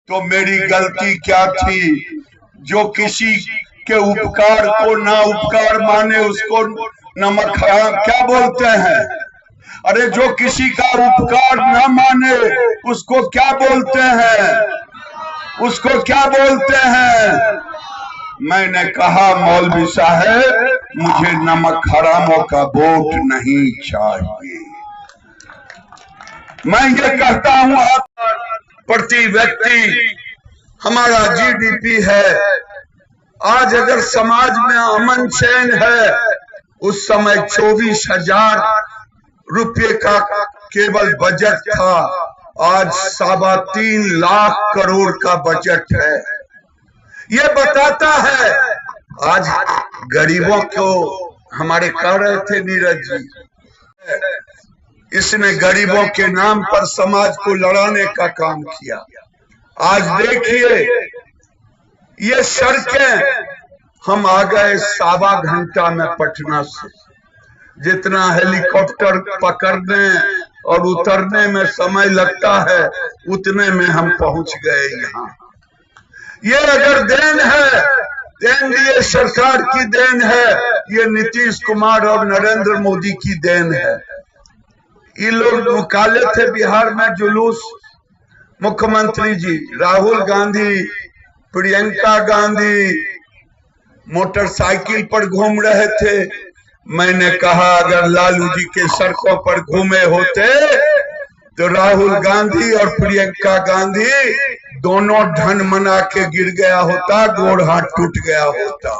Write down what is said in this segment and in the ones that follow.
तो मेरी गलती क्या थी? जो किसी के उपकार को ना उपकार माने उसको नमक हराम क्या बोलते हैं? अरे जो किसी का उपकार ना माने उसको क्या बोलते हैं? उसको क्या बोलते हैं? मैंने कहा मौलवी साहब मुझे नमक हरामों का वोट नहीं चाहिए। मैं ये कहता हूँ प्रति व्यक्ति हमारा जीडीपी है। आज अगर समाज में अमन चैन है, उस समय 24,000 रुपये का केवल बजट था, आज 3.25 लाख करोड़ का बजट है। ये बताता है आज गरीबों को हमारे कह रहे थे नीरज जी, इसने गरीबों के नाम पर समाज को लड़ाने का काम किया। आज देखिए ये सड़कें, हम आ गए 1.25 घंटा में पटना से। जितना हेलीकॉप्टर पकड़ने और उतरने में समय लगता है उतने में हम पहुंच गए यहाँ। ये अगर देन है, एनडीए सरकार की देन है, ये नीतीश कुमार और नरेंद्र मोदी की देन है। ये लोग निकाले थे बिहार में जुलूस, मुख्यमंत्री जी राहुल गांधी, प्रियंका गांधी मोटरसाइकिल पर घूम रहे थे। मैंने कहा अगर लालू जी के सड़कों पर घूमे होते तो राहुल गांधी और प्रियंका गांधी दोनों ढन मना के गिर गया होता, गोड़ हाथ टूट गया होता।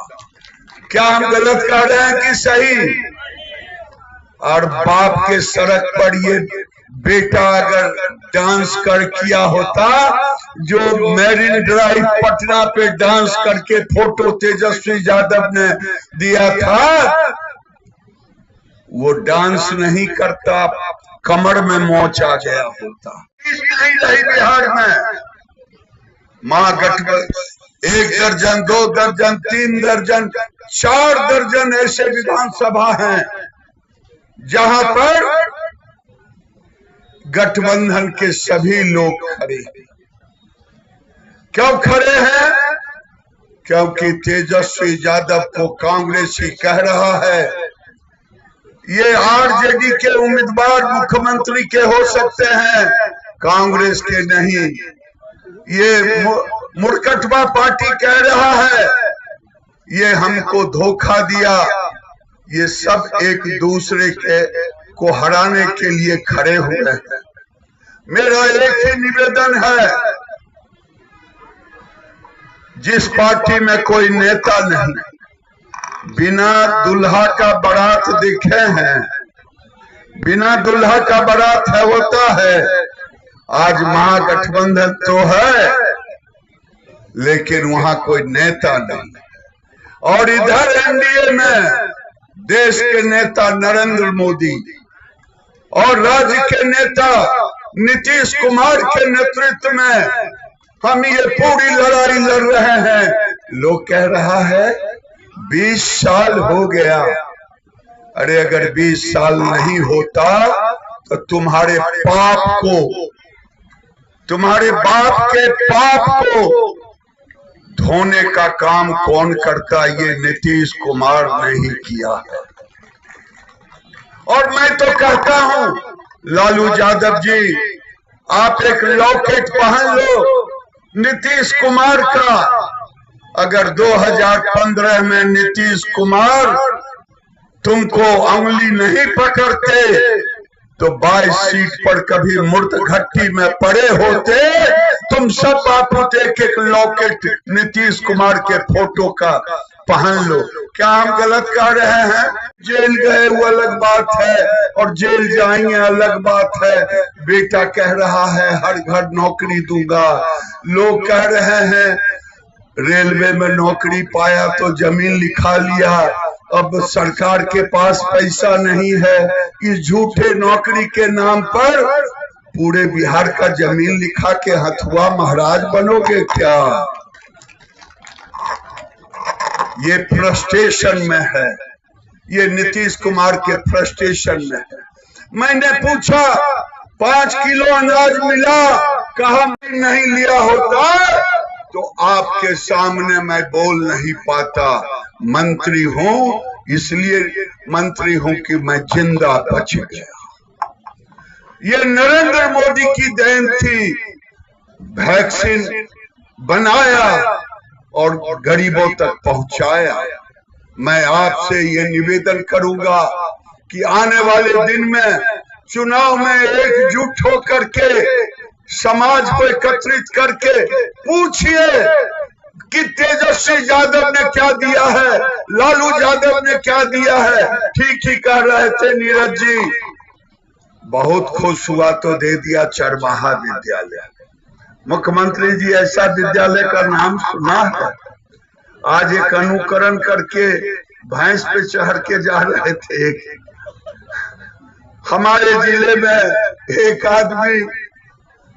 क्या हम गलत कह रहे हैं कि सही? और बाप के सड़क पर ये बेटा अगर डांस कर किया होता, जो मैरिन ड्राइव पटना पे डांस करके फोटो तेजस्वी यादव ने दिया था, वो डांस नहीं करता, कमर में मोच आ गया होता। नहीं रही बिहार में महागठबंधन 1 दर्जन 2 दर्जन 3 दर्जन 4 दर्जन ऐसे विधानसभा हैं जहां पर गठबंधन के सभी लोग खड़े हैं। क्यों खड़े हैं? क्योंकि तेजस्वी यादव को कांग्रेस ही कह रहा है ये आरजेडी के उम्मीदवार मुख्यमंत्री के हो सकते हैं, कांग्रेस के नहीं। ये मुर्कटवा पार्टी कह रहा है ये हमको धोखा दिया। ये सब एक दूसरे के को हराने के लिए खड़े हुए हैं। मेरा एक ही निवेदन है, जिस पार्टी में कोई नेता नहीं, बिना दुल्हा का बारात दिखे हैं, बिना दुल्हा का बारात है होता है। आज महागठबंधन तो है लेकिन वहां कोई नेता नहीं। और इधर एनडीए में देश के नेता नरेंद्र मोदी और राज्य के नेता नीतीश कुमार के नेतृत्व में हम ये पूरी लड़ाई लड़ रहे हैं। लोग कह रहा है 20 साल हो गया। अरे अगर 20 साल नहीं होता तो तुम्हारे पाप को, तुम्हारे बाप के पाप को धोने का काम कौन करता? ये नीतीश कुमार ने ही किया है। और मैं तो कहता हूं लालू यादव जी, आप एक लॉकेट पहन लो नीतीश कुमार का। अगर 2015 में नीतीश कुमार तुमको अंगुली नहीं पकड़ते तो 22 सीट पर कभी मुर्दघट्टी में पड़े होते। तुम सब बापू एक लॉकेट नीतीश कुमार के फोटो का पहन लो। क्या हम गलत कह रहे हैं? जेल गए वो अलग बात है और जेल जाएंगे अलग बात है। बेटा कह रहा है हर घर नौकरी दूंगा। लोग कह रहे हैं रेलवे में नौकरी पाया तो जमीन लिखा लिया, अब सरकार के पास पैसा नहीं है। इस झूठे नौकरी के नाम पर पूरे बिहार का जमीन लिखा के हथुआ महाराज बनोगे क्या? ये फ्रस्ट्रेशन में है, ये नीतीश कुमार के फ्रस्ट्रेशन में है। मैंने पूछा 5 किलो अनाज मिला, कहा नहीं लिया होता तो आपके सामने मैं बोल नहीं पाता। मंत्री हूं इसलिए मंत्री हूं कि मैं जिंदा बच गया। ये नरेंद्र मोदी की देन थी। वैक्सीन बनाया और गरीबों तक पहुंचाया। मैं आपसे ये निवेदन करूंगा कि आने वाले दिन में चुनाव में एकजुट होकर के समाज को एकत्रित करके पूछिए कि तेजस्वी यादव ने क्या दिया है, लालू यादव ने क्या दिया है। ठीक ही कह रहे थे नीरज जी, बहुत खुश हुआ तो दे दिया चरवाहा विद्यालय। मुख्यमंत्री जी ऐसा विद्यालय का नाम सुना है? आज एक अनुकरण करके भैंस पे चढ़ के जा रहे थे। हमारे जिले में एक आदमी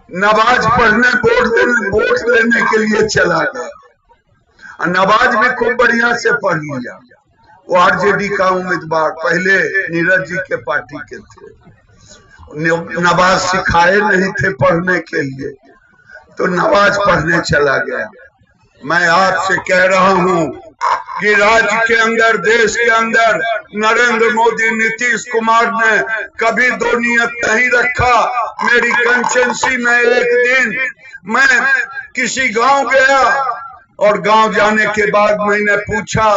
नमाज पढ़ने वोट लेने के लिए चला गया। नमाज भी खूब बढ़िया से पढ़ लिया। वो आरजेडी का उम्मीदवार, पहले नीरज जी के पार्टी के थे। नमाज सिखाए नहीं थे पढ़ने के लिए, तो नमाज पढ़ने चला गया। मैं आपसे कह रहा हूं कि राज्य के अंदर, देश के अंदर नरेंद्र मोदी, नीतीश कुमार ने कभी दो नियत नहीं रखा। मेरी कंस्टिट्यूंसी में एक दिन मैं किसी गांव गया और गांव जाने के बाद मैंने पूछा,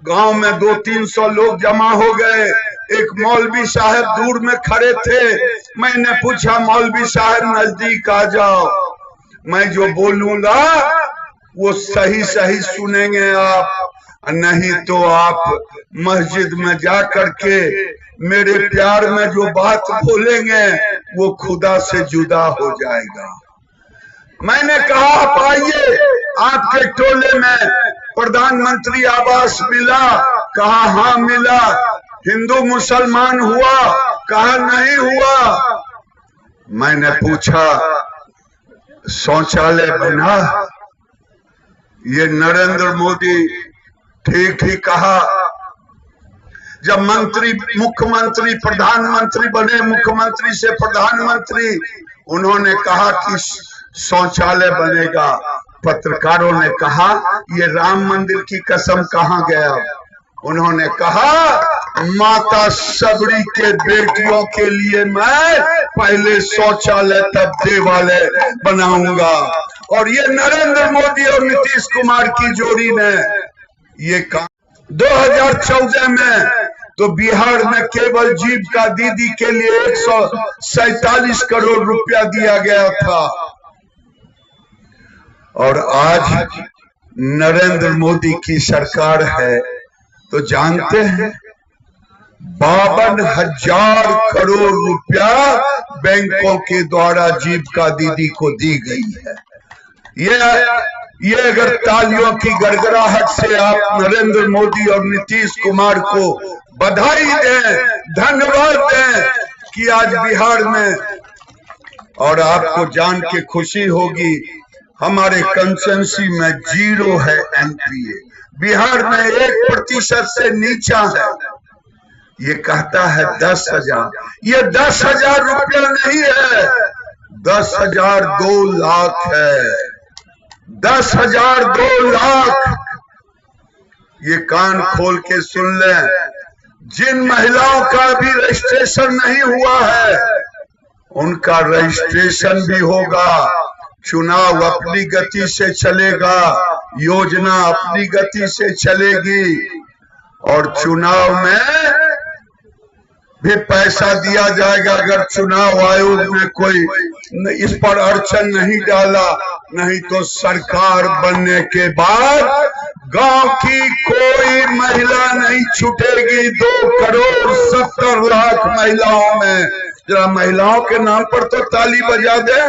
गांव में 200-300 लोग जमा हो गए। एक मौलवी साहब दूर में खड़े थे। मैंने पूछा, मौलवी साहब नजदीक आ जाओ, मैं जो बोलूंगा वो सही सही सुनेंगे आप, नहीं तो आप मस्जिद में जा करके मेरे प्यार में जो बात बोलेंगे वो खुदा से जुदा हो जाएगा। मैंने कहा, आप आइए, आपके टोले में प्रधानमंत्री आवास मिला? कहा हाँ मिला। हिंदू मुसलमान हुआ? कहा नहीं हुआ। मैंने पूछा, शौचालय बना? ये नरेंद्र मोदी ठीक ही कहा। जब मंत्री, मुख्यमंत्री प्रधानमंत्री बने, मुख्यमंत्री से प्रधानमंत्री, उन्होंने कहा कि शौचालय बनेगा। पत्रकारों ने कहा, ये राम मंदिर की कसम कहाँ गया? उन्होंने कहा, माता सबरी के बेटियों के लिए मैं पहले शौचालय तब देवालय बनाऊंगा। और ये नरेंद्र मोदी और नीतीश कुमार की जोड़ी ने ये काम 2014 में तो बिहार में केवल जीविका दीदी के लिए 147 करोड़ रुपया दिया गया था। और आज नरेंद्र मोदी की सरकार है तो जानते हैं 52,000 करोड़ रुपया बैंकों के द्वारा जीविका दीदी को दी गई है। ये अगर तालियों की गड़गड़ाहट से आप नरेंद्र मोदी और नीतीश कुमार को बधाई दें, धन्यवाद दें कि आज बिहार में, और आपको जान के खुशी होगी हमारे कंस्टिट्यूंसी में 0 है एनपीए। बिहार में 1% से नीचा है। ये कहता है 10,000। ये 10,000 रुपया नहीं है, 10,000 2 लाख है। 10,000 2 लाख। ये कान खोल के सुन लें, जिन महिलाओं का भी रजिस्ट्रेशन नहीं हुआ है उनका रजिस्ट्रेशन भी होगा। चुनाव अपनी गति से चलेगा, योजना अपनी गति से चलेगी, और चुनाव में भी पैसा दिया जाएगा अगर चुनाव आयोग ने कोई इस पर अड़चन नहीं डाला। नहीं तो सरकार बनने के बाद गांव की कोई महिला नहीं छूटेगी। 2,70,00,000 महिलाओं में, जरा महिलाओं के नाम पर तो ताली बजा दें।